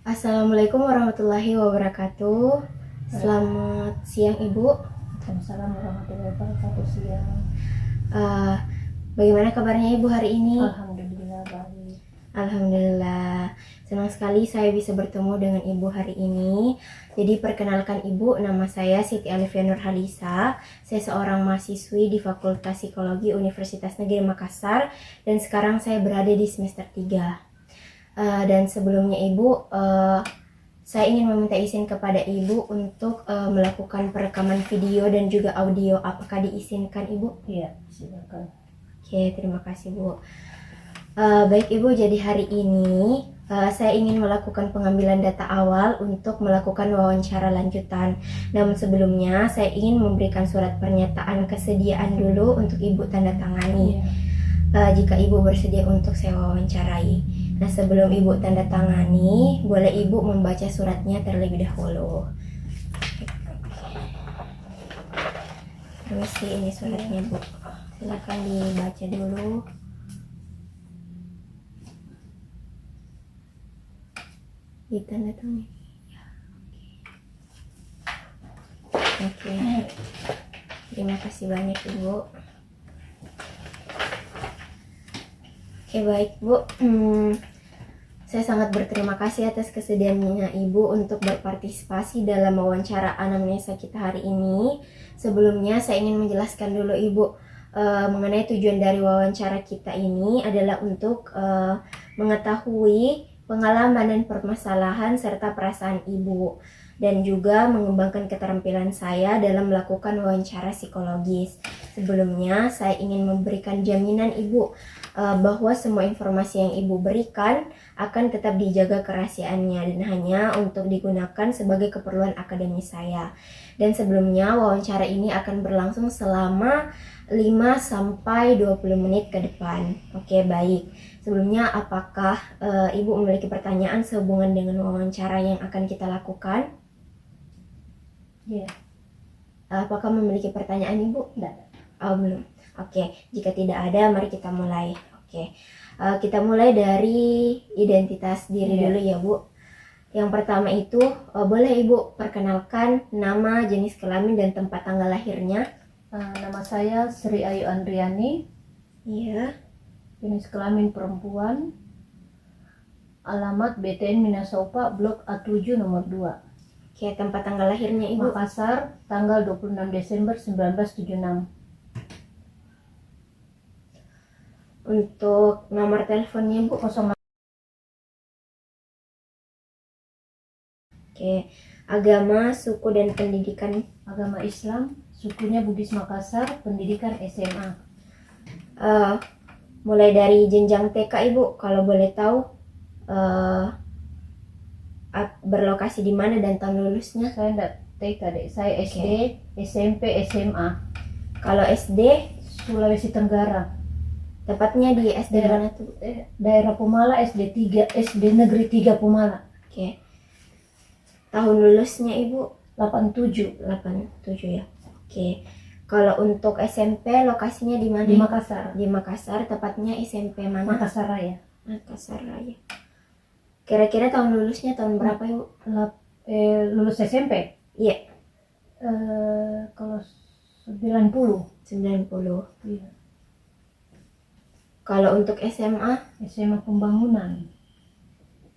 Assalamualaikum warahmatullahi wabarakatuh. Selamat siang Ibu. Waalaikumsalam warahmatullahi wabarakatuh. Siang. Eh, Bagaimana kabarnya Ibu hari ini? Alhamdulillah baik. Alhamdulillah. Senang sekali saya bisa bertemu dengan Ibu hari ini. Jadi perkenalkan Ibu, nama saya Siti Alifia Nurhalisa. Saya seorang mahasiswi di Fakultas Psikologi Universitas Negeri Makassar dan sekarang saya berada di semester 3. Dan sebelumnya Ibu, saya ingin meminta izin kepada Ibu untuk melakukan perekaman video dan juga audio. Apakah diizinkan Ibu? Iya, silakan. Oke, terima kasih Bu. Baik Ibu, jadi hari ini saya ingin melakukan pengambilan data awal untuk melakukan wawancara lanjutan. Namun sebelumnya saya ingin memberikan surat pernyataan kesediaan dulu untuk Ibu tanda tangani. Jika Ibu bersedia untuk saya wawancarai. Nah, sebelum Ibu tanda tangani, boleh Ibu membaca suratnya terlebih dahulu. Permisi, ini suratnya Bu. Silakan dibaca dulu. Ditanda tangani. Ya, oke. Terima kasih banyak Ibu. Oke, baik Bu. Saya sangat berterima kasih atas kesediaannya Ibu untuk berpartisipasi dalam wawancara anamnesa kita hari ini. Sebelumnya saya ingin menjelaskan dulu Ibu mengenai tujuan dari wawancara kita ini adalah untuk mengetahui pengalaman dan permasalahan serta perasaan Ibu dan juga mengembangkan keterampilan saya dalam melakukan wawancara psikologis. Sebelumnya saya ingin memberikan jaminan Ibu bahwa semua informasi yang Ibu berikan akan tetap dijaga kerahasiaannya dan hanya untuk digunakan sebagai keperluan akademis saya. Dan sebelumnya wawancara ini akan berlangsung selama 5-20 menit ke depan. Oke, baik. Sebelumnya apakah Ibu memiliki pertanyaan sehubungan dengan wawancara yang akan kita lakukan? Iya. Apakah memiliki pertanyaan Ibu? Tidak. Oh, belum. Oke, jika tidak ada, mari kita mulai. Oke, kita mulai dari identitas diri dulu ya Bu. Yang pertama itu, boleh Ibu perkenalkan nama, jenis kelamin, dan tempat tanggal lahirnya? Nama saya Sri Ayu Andriani. Iya. Jenis kelamin perempuan. Alamat BTN Minasaupa, Blok A7 nomor 2. Oke, tempat tanggal lahirnya Ibu? Makassar, tanggal 26 Desember 1976. Untuk nomor teleponnya Bu? 0. Oke, agama, suku, dan pendidikan? Agama Islam, sukunya Bugis Makassar, pendidikan SMA. Mulai dari jenjang TK Ibu, kalau boleh tahu berlokasi di mana dan tahun lulusnya? Saya enggak TK deh, saya SD, SMP, SMA. Kalau SD? Sulawesi Tenggara. Tepatnya di SD mana tuh? Daerah Pumala, SD 3, SD Negeri 3 Pumala. Oke. Tahun lulusnya Ibu? 87. 87 ya. Oke. Kalau untuk SMP lokasinya di mana? Di Makassar. Di Makassar, tepatnya SMP mana? Makassar Raya. Makassar Raya. Kira-kira tahun lulusnya tahun berapa Ibu? Lulus SMP? Iya. Kalau 90. 90. Iya. Kalau untuk SMA? SMA Pembangunan.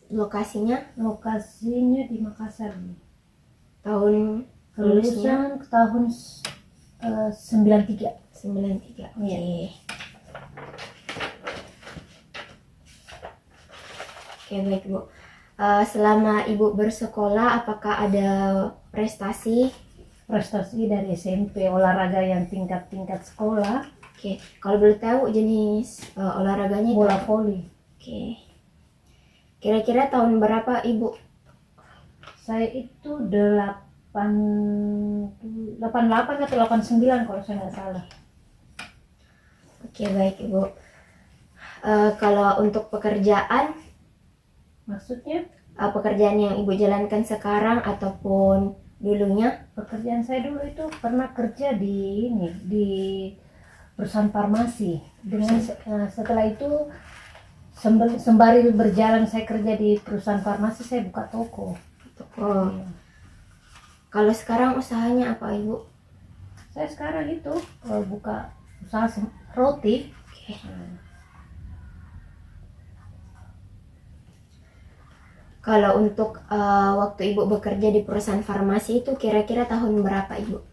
Lokasinya? Lokasinya di Makassar. Tahun lulusnya? Lulusan tahun 93. 93. Oke. Iya. Oke, baik Bu. Selama Ibu bersekolah, apakah ada prestasi? Prestasi dari SMP, olahraga yang tingkat sekolah. Oke, kalau boleh tahu jenis olahraganya? Bola voli. Oke. Kira-kira tahun berapa Ibu? Saya itu 88 atau 89 kalau saya nggak salah. Oke, baik Ibu. Kalau untuk pekerjaan? Maksudnya? Pekerjaan yang Ibu jalankan sekarang ataupun dulunya? Pekerjaan saya dulu itu pernah kerja di perusahaan farmasi. Setelah itu Sembari berjalan saya kerja di perusahaan farmasi, saya buka toko. Toko. Kalau sekarang usahanya apa Ibu? Saya sekarang itu buka usaha roti. Oke. Kalau untuk waktu Ibu bekerja di perusahaan farmasi itu kira-kira tahun berapa Ibu?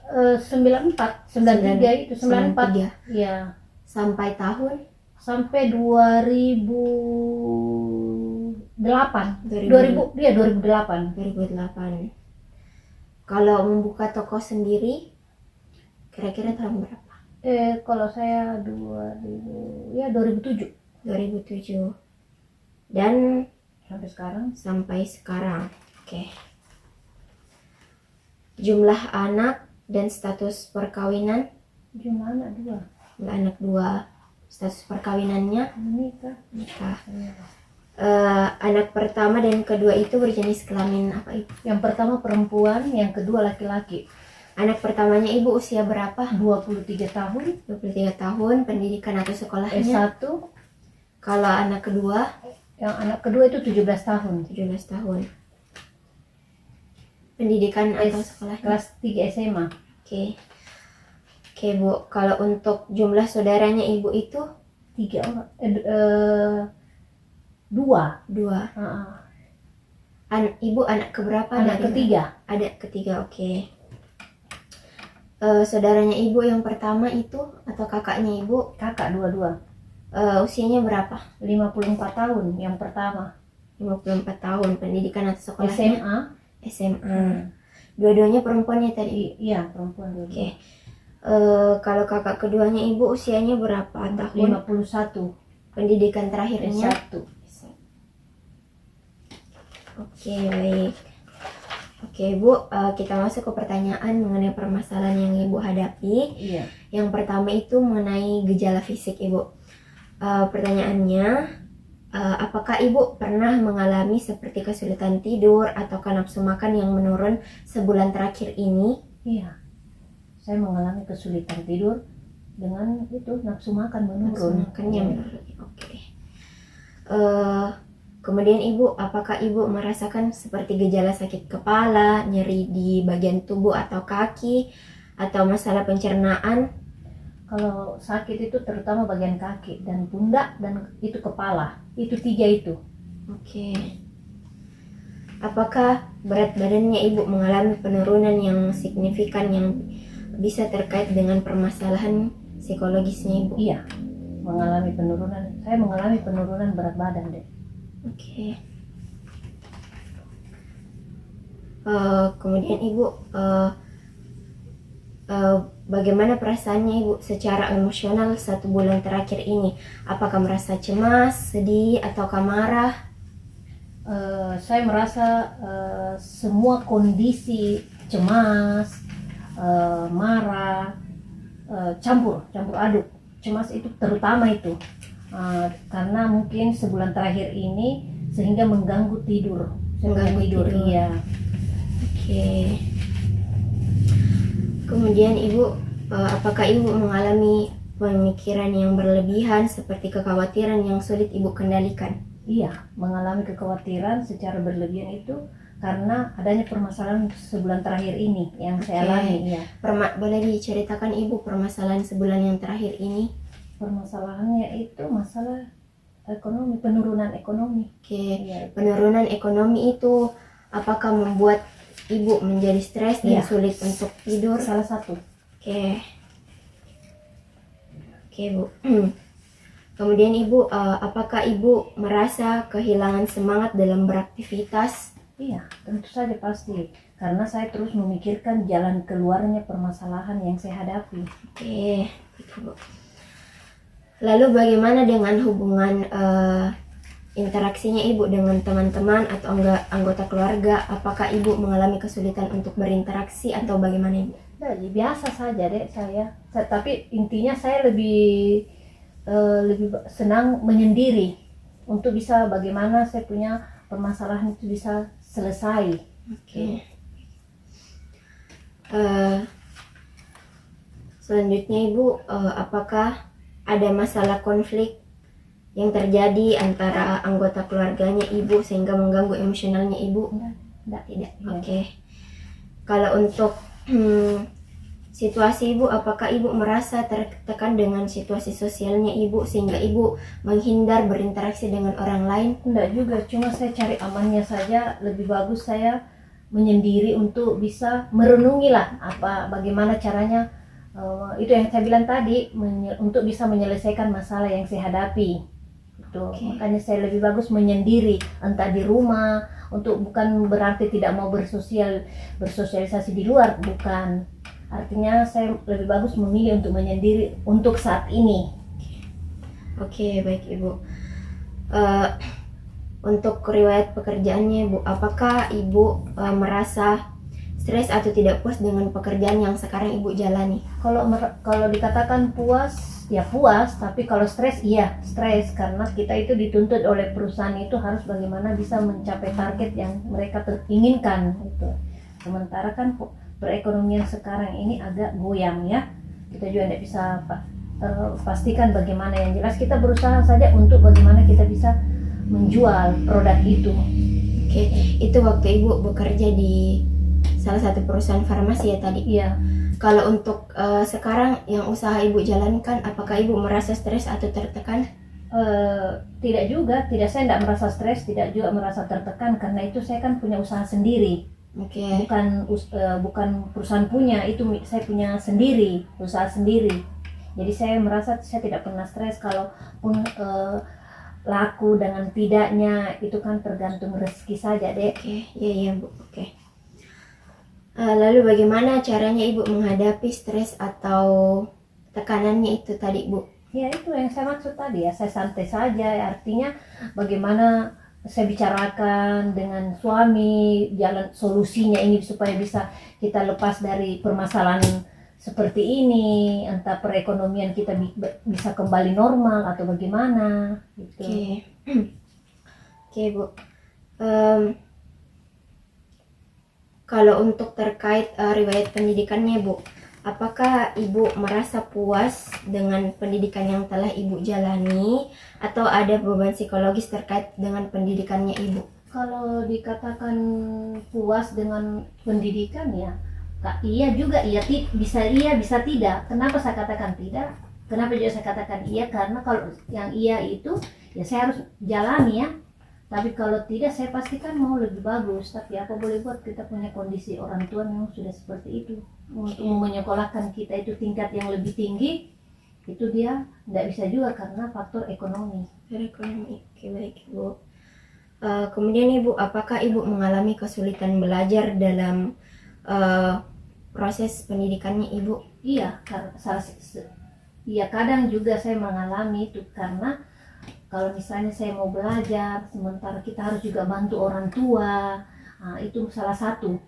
94, 93 itu 94. 93. Iya. Sampai tahun? Sampai 2008. 2000. 2008. 2008. Kalau membuka toko sendiri kira-kira tahun berapa? Kalau saya 2007 2007. Dan sampai sekarang. sampai sekarang. Oke. Jumlah anak dan status perkawinan? Jumlah anak 2. Jumlah anak 2. Status perkawinannya? Menikah. Nikah. Anak pertama dan kedua itu berjenis kelamin apa Ibu? Yang pertama perempuan, yang kedua laki-laki. Anak pertamanya Ibu usia berapa? 23 tahun. 23 tahun. Pendidikan atau sekolahnya? S1. Kalau anak kedua? Yang anak kedua itu 17 tahun. 17 tahun. Pendidikan atau sekolahnya? Kelas 3 SMA. Oke. Oke Bu, kalau untuk jumlah saudaranya Ibu itu? 3 orang. 2. 2. Ibu anak keberapa? Anak ketiga. Anak ketiga, oke. Saudaranya Ibu yang pertama itu atau kakaknya Ibu? Kakak dua-dua. Usianya berapa? 54 tahun yang pertama. 54 tahun. Pendidikan atau sekolahnya? SMA. SMA. Dua-duanya perempuannya tadi? Iya, perempuan dua. Oke. Kalau kakak keduanya Ibu usianya berapa tahun? 51. Pendidikan terakhirnya? S1. Oke, baik. Oke, Bu, kita masuk ke pertanyaan mengenai permasalahan yang Ibu hadapi. Iya. Yang pertama itu mengenai gejala fisik Ibu. Pertanyaannya, apakah Ibu pernah mengalami seperti kesulitan tidur atau nafsu makan yang menurun sebulan terakhir ini? Iya. Saya mengalami kesulitan tidur dengan itu nafsu makan menurun. Nafsu makannya menurun. Oke. Kemudian Ibu, apakah Ibu merasakan seperti gejala sakit kepala, nyeri di bagian tubuh atau kaki, atau masalah pencernaan? Kalau sakit itu terutama bagian kaki dan pundak dan itu kepala. Itu 3 itu. Oke. Apakah berat badannya Ibu mengalami penurunan yang signifikan yang bisa terkait dengan permasalahan psikologisnya Ibu? Iya. Mengalami penurunan. Saya mengalami penurunan berat badan deh. Oke. Kemudian Ibu, bagaimana perasaannya Ibu secara emosional 1 bulan terakhir ini? Apakah merasa cemas, sedih, ataukah marah? Saya merasa semua kondisi cemas, marah, campur aduk. Cemas itu terutama itu. Karena mungkin sebulan terakhir ini sehingga mengganggu tidur. Mengganggu tidur. Iya. Oke. Kemudian Ibu, apakah Ibu mengalami pemikiran yang berlebihan seperti kekhawatiran yang sulit Ibu kendalikan? Iya, mengalami kekhawatiran secara berlebihan itu karena adanya permasalahan sebulan terakhir ini yang saya alami. Iya. Boleh diceritakan Ibu permasalahan sebulan yang terakhir ini? Permasalahannya itu masalah ekonomi, penurunan ekonomi. Oke. Iya. Penurunan ekonomi itu apakah membuat Ibu menjadi stres dan Iya. sulit untuk tidur? Salah satu. Oke. Oke, Bu. Kemudian Ibu, apakah Ibu merasa kehilangan semangat dalam beraktivitas? Iya, tentu saja pasti. Karena saya terus memikirkan jalan keluarnya permasalahan yang saya hadapi. Oke, gitu, Bu. Lalu bagaimana dengan hubungan interaksinya Ibu dengan teman-teman atau anggota keluarga? Apakah Ibu mengalami kesulitan untuk berinteraksi atau bagaimana Ibu? Nah, biasa saja deh saya. Tapi intinya saya lebih senang menyendiri untuk bisa bagaimana saya punya permasalahan itu bisa selesai. Oke. Selanjutnya Ibu, apakah ada masalah konflik yang terjadi antara anggota keluarganya ibu sehingga mengganggu emosionalnya ibu? Tidak. Oke. Kalau untuk situasi ibu, apakah ibu merasa tertekan dengan situasi sosialnya ibu sehingga ibu menghindar berinteraksi dengan orang lain? Enggak juga, cuma saya cari amannya saja. Lebih bagus saya menyendiri untuk bisa merenungi lah bagaimana caranya, itu yang saya bilang tadi, untuk bisa menyelesaikan masalah yang saya hadapi itu. Makanya saya lebih bagus menyendiri, entah di rumah, bukan berarti tidak mau bersosialisasi di luar, bukan. Artinya saya lebih bagus memilih untuk menyendiri untuk saat ini. Oke, baik ibu. Untuk riwayat pekerjaannya ibu, apakah ibu merasa stres atau tidak puas dengan pekerjaan yang sekarang ibu jalani? Kalau dikatakan puas, ya puas, tapi kalau stres, iya stres, karena kita itu dituntut oleh perusahaan itu harus bagaimana bisa mencapai target yang mereka inginkan gitu. Sementara kan perekonomian sekarang ini agak goyang ya, kita juga tidak bisa pastikan bagaimana. Yang jelas kita berusaha saja untuk bagaimana kita bisa menjual produk itu. Oke, itu waktu ibu bekerja di salah satu perusahaan farmasi ya tadi? Iya. Kalau untuk sekarang yang usaha ibu jalankan, apakah ibu merasa stres atau tertekan? Tidak juga, saya tidak merasa stres, tidak juga merasa tertekan, karena itu saya kan punya usaha sendiri. Oke. Bukan perusahaan punya, itu saya punya sendiri, usaha sendiri. Jadi saya merasa saya tidak pernah stres. Kalaupun laku dengan tidaknya itu kan tergantung rezeki saja, Dek. Oke, iya Bu. Oke. Lalu bagaimana caranya ibu menghadapi stres atau tekanannya itu tadi Bu? Ya itu yang saya maksud tadi ya, saya santai saja. Artinya bagaimana saya bicarakan dengan suami jalan solusinya ini supaya bisa kita lepas dari permasalahan seperti ini, entah perekonomian kita bisa kembali normal atau bagaimana gitu. Oke Bu. Kalau untuk terkait riwayat pendidikannya Bu, apakah ibu merasa puas dengan pendidikan yang telah ibu jalani atau ada beban psikologis terkait dengan pendidikannya ibu? Kalau dikatakan puas dengan pendidikan ya, iya juga, bisa tidak. Kenapa saya katakan tidak? Kenapa juga saya katakan iya? Karena kalau yang iya itu ya saya harus jalani ya. Tapi kalau tidak, saya pastikan mau lebih bagus. Tapi apa boleh buat, kita punya kondisi orang tua memang sudah seperti itu. Untuk menyekolahkan kita itu tingkat yang lebih tinggi, itu dia tidak bisa juga karena faktor ekonomi. Oke, baik Bu. Kemudian Ibu, apakah Ibu mengalami kesulitan belajar dalam proses pendidikannya Ibu? Iya, kadang juga saya mengalami itu, karena kalau misalnya saya mau belajar, sementara kita harus juga bantu orang tua, itu salah satu.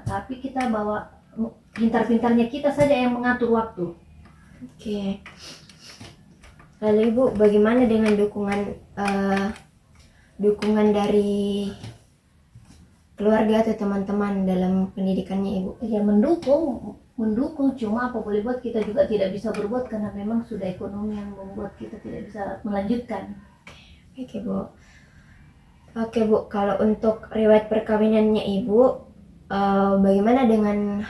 Tapi kita bawa pintar-pintarnya kita saja yang mengatur waktu. Oke. Lalu Ibu, bagaimana dengan dukungan dari keluarga atau teman-teman dalam pendidikannya Ibu? Ya mendukung, cuma apa boleh buat, kita juga tidak bisa berbuat karena memang sudah ekonomi yang membuat kita tidak bisa melanjutkan. Oke Bu, kalau untuk riwayat perkawinannya Ibu, bagaimana dengan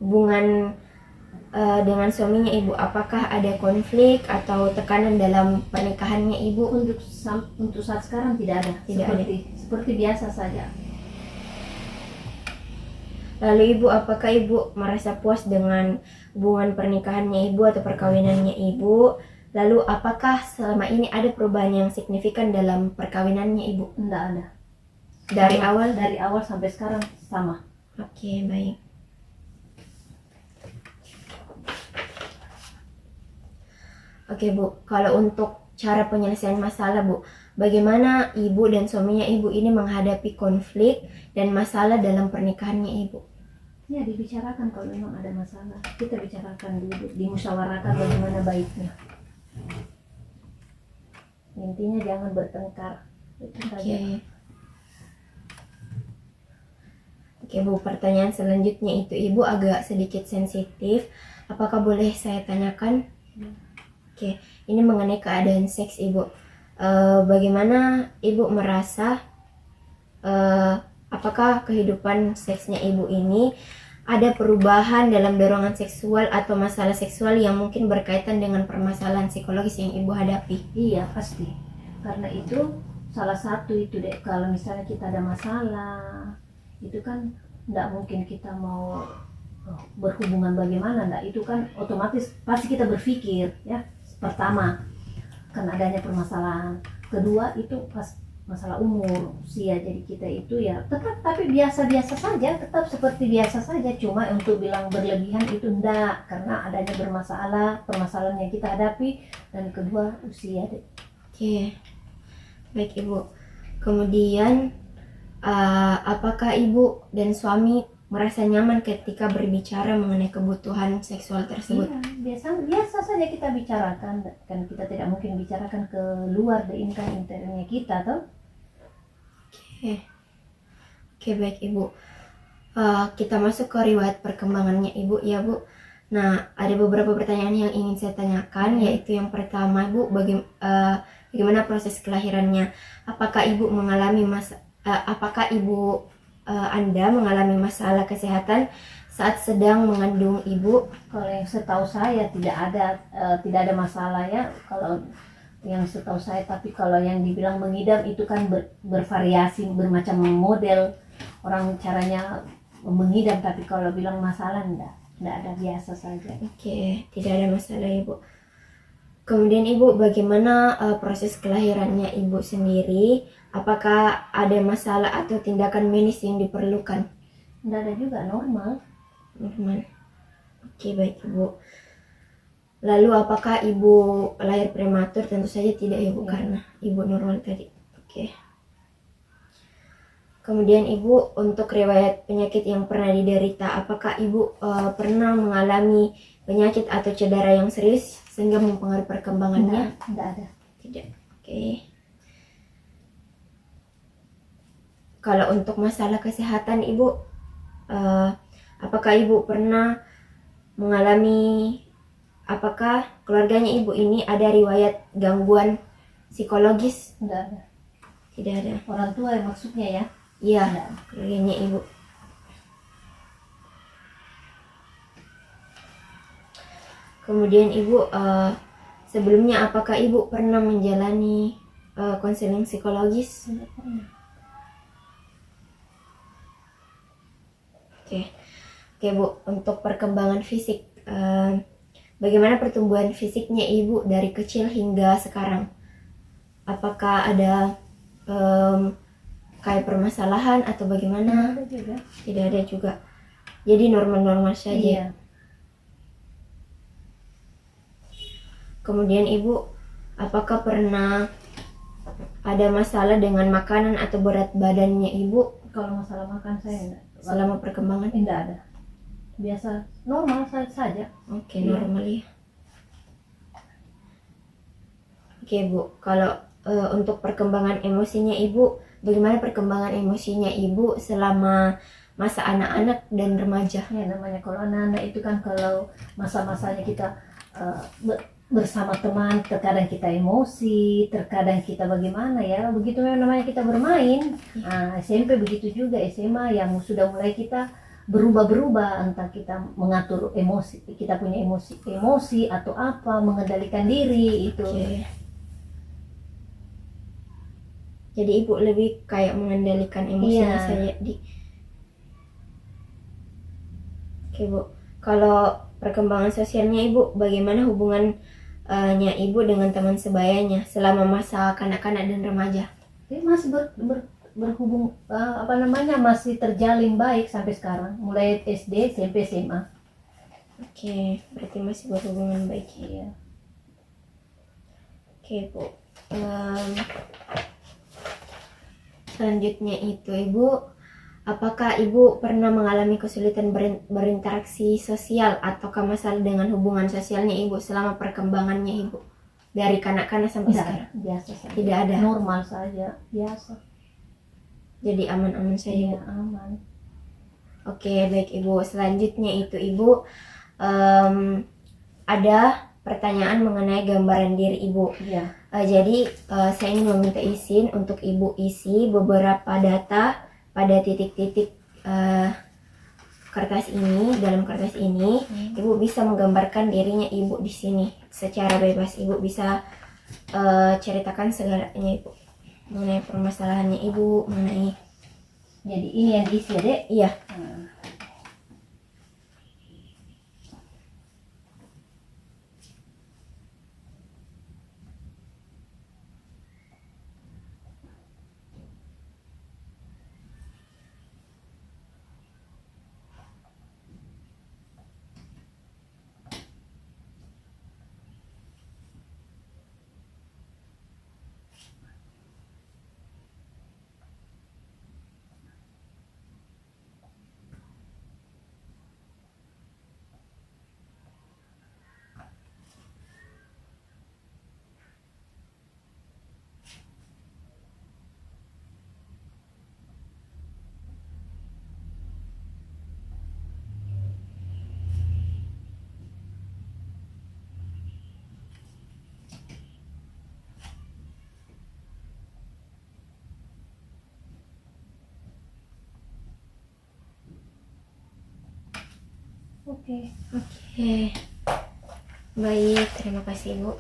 hubungan dengan suaminya Ibu? Apakah ada konflik atau tekanan dalam pernikahannya Ibu? Untuk saat sekarang tidak ada, seperti biasa saja. Lalu Ibu, apakah Ibu merasa puas dengan hubungan pernikahannya Ibu atau perkawinannya Ibu? Lalu apakah selama ini ada perubahan yang signifikan dalam perkawinannya Ibu? Tidak ada. Dari awal sampai sekarang sama. Oke, baik. Oke Bu, kalau untuk cara penyelesaian masalah Bu, bagaimana Ibu dan suaminya Ibu ini menghadapi konflik dan masalah dalam pernikahannya Ibu? Ya, dibicarakan kalau memang ada masalah. Kita bicarakan dulu, dimusyawarahkan bagaimana baiknya. Intinya jangan bertengkar. Oke Bu, pertanyaan selanjutnya itu Ibu agak sedikit sensitif. Apakah boleh saya tanyakan? Oke, ini mengenai keadaan seks Ibu. bagaimana Ibu merasa apakah kehidupan seksnya Ibu ini ada perubahan dalam dorongan seksual atau masalah seksual yang mungkin berkaitan dengan permasalahan psikologis yang Ibu hadapi? Iya pasti, karena itu salah satu itu deh, kalau misalnya kita ada masalah itu kan tidak mungkin kita mau berhubungan bagaimana, enggak, itu kan otomatis pasti kita berpikir ya, pertama kan adanya permasalahan, kedua itu pas masalah umur usia, jadi kita itu ya tetap tapi biasa-biasa saja, tetap seperti biasa saja, cuma untuk bilang berlebihan itu enggak, karena adanya permasalahan yang kita hadapi, dan kedua usia deh. Oke, baik Ibu. Kemudian apakah Ibu dan suami merasa nyaman ketika berbicara mengenai kebutuhan seksual tersebut? Iya, biasa saja kita bicarakan, kan kita tidak mungkin bicarakan ke luar dari kan internya kita toh. Oke, baik Ibu. Kita masuk ke riwayat perkembangannya Ibu ya Bu. Nah, ada beberapa pertanyaan yang ingin saya tanyakan, yaitu yang pertama Ibu, bagaimana proses kelahirannya? Apakah Ibu Anda mengalami masalah kesehatan saat sedang mengandung Ibu? Kalau yang setahu saya tidak ada masalah ya, kalau yang setahu saya, tapi kalau yang dibilang mengidam itu kan bervariasi, bermacam model orang caranya mengidam, tapi kalau bilang masalah enggak ada, biasa saja. Oke, tidak ada masalah Ibu. Kemudian Ibu, bagaimana proses kelahirannya Ibu sendiri? Apakah ada masalah atau tindakan medis yang diperlukan? Tidak ada juga, normal. Oke, baik Ibu. Lalu apakah Ibu lahir prematur? Tentu saja tidak Ibu, karena Ibu normal tadi. Oke. Kemudian Ibu, untuk riwayat penyakit yang pernah diderita, apakah Ibu pernah mengalami penyakit atau cedera yang serius sehingga mempengaruhi perkembangannya? Tidak ada. Tidak. Oke. Kalau untuk masalah kesehatan Ibu, apakah Ibu pernah mengalami, apakah keluarganya Ibu ini ada riwayat gangguan psikologis? Tidak ada. Tidak ada. Orang tua yang maksudnya ya? Iya, keluarganya Ibu. Kemudian Ibu, sebelumnya apakah Ibu pernah menjalani konseling psikologis? Tidak pernah. Oke Bu, untuk perkembangan fisik, bagaimana pertumbuhan fisiknya Ibu dari kecil hingga sekarang? Apakah ada kayak permasalahan atau bagaimana? Tidak ada juga. Tidak ada juga. Jadi normal-normal saja. Iya. Kemudian Ibu, apakah pernah ada masalah dengan makanan atau berat badannya Ibu? Kalau masalah makan saya enggak. Selama perkembangan? Tidak ada. Biasa, normal saja. Oke, normal ya. Oke Bu, kalau untuk perkembangan emosinya Ibu, bagaimana perkembangan emosinya Ibu selama masa anak-anak dan remaja? Ya, namanya kalau anak-anak itu kan kalau masa-masanya kita bersama teman, terkadang kita emosi, terkadang kita bagaimana ya, begitu namanya kita bermain. Nah, SMP begitu juga, SMA yang sudah mulai kita berubah-berubah, entah kita mengatur emosi, kita punya emosi atau apa, mengendalikan diri itu. Oke. Jadi Ibu lebih kayak mengendalikan emosinya saja Oke Bu, kalau perkembangan sosialnya Ibu, bagaimana hubungannya Ibu dengan teman sebayanya selama masa kanak-kanak dan remaja? Masih berhubung masih terjalin baik sampai sekarang, mulai SD, SMP, SMA. Oke, berarti masih berhubungan baik ya. Oke Bu, selanjutnya itu Ibu, apakah Ibu pernah mengalami kesulitan berinteraksi sosial ataukah masalah dengan hubungan sosialnya Ibu selama perkembangannya Ibu? Dari kanak-kanak sampai sekarang? Biasa saja. Tidak ada? Normal saja, biasa. Jadi aman-aman saja? Iya, aman. Oke, baik Ibu. Selanjutnya itu Ibu, ada pertanyaan mengenai gambaran diri Ibu. Iya. Jadi saya ingin meminta izin untuk Ibu isi beberapa data pada titik-titik kertas ini. Dalam kertas ini, Ibu bisa menggambarkan dirinya Ibu di sini secara bebas. Ibu bisa ceritakan segalanya Ibu mengenai permasalahannya Ibu, mengenai. Jadi ini yang diisi ya Dek? Iya. Oke. Oke. Baik, terima kasih Ibu.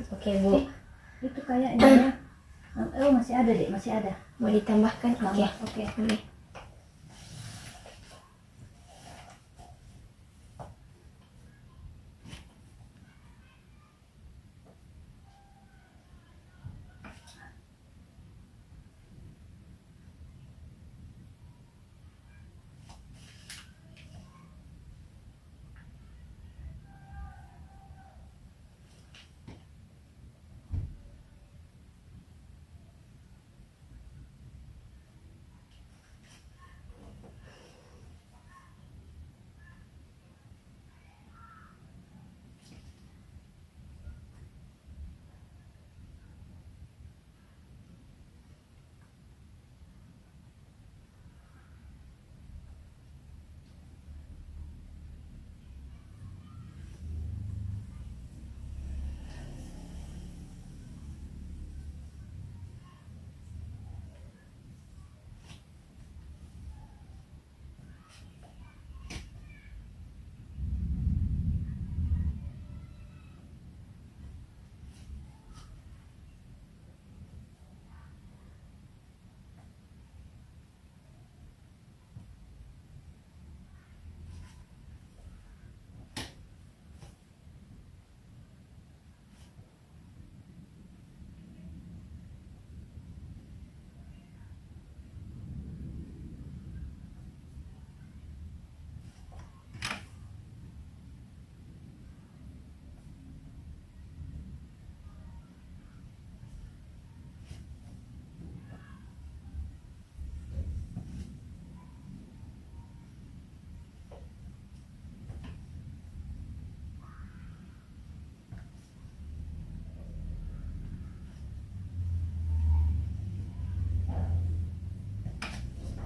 Oke Bu, Itu kayaknya oh masih ada Dek, masih ada. mau ditambahkan? Oke. Tambah, oke. Boleh.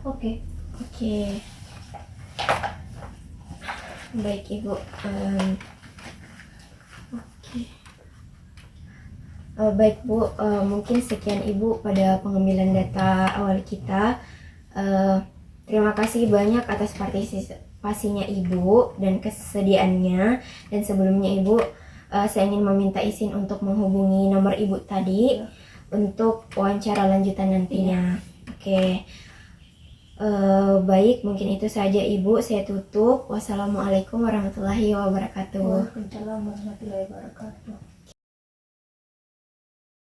Oke. Oke. Baik Ibu. Oke. Baik Bu, mungkin sekian Ibu pada pengambilan data awal kita. Terima kasih banyak atas partisipasinya Ibu dan kesediaannya. Dan sebelumnya Ibu, saya ingin meminta izin untuk menghubungi nomor Ibu tadi untuk wawancara lanjutan nantinya. Oke. Baik, mungkin itu saja Ibu. Saya tutup. Wassalamualaikum warahmatullahi wabarakatuh. Waalaikumsalam warahmatullahi wabarakatuh.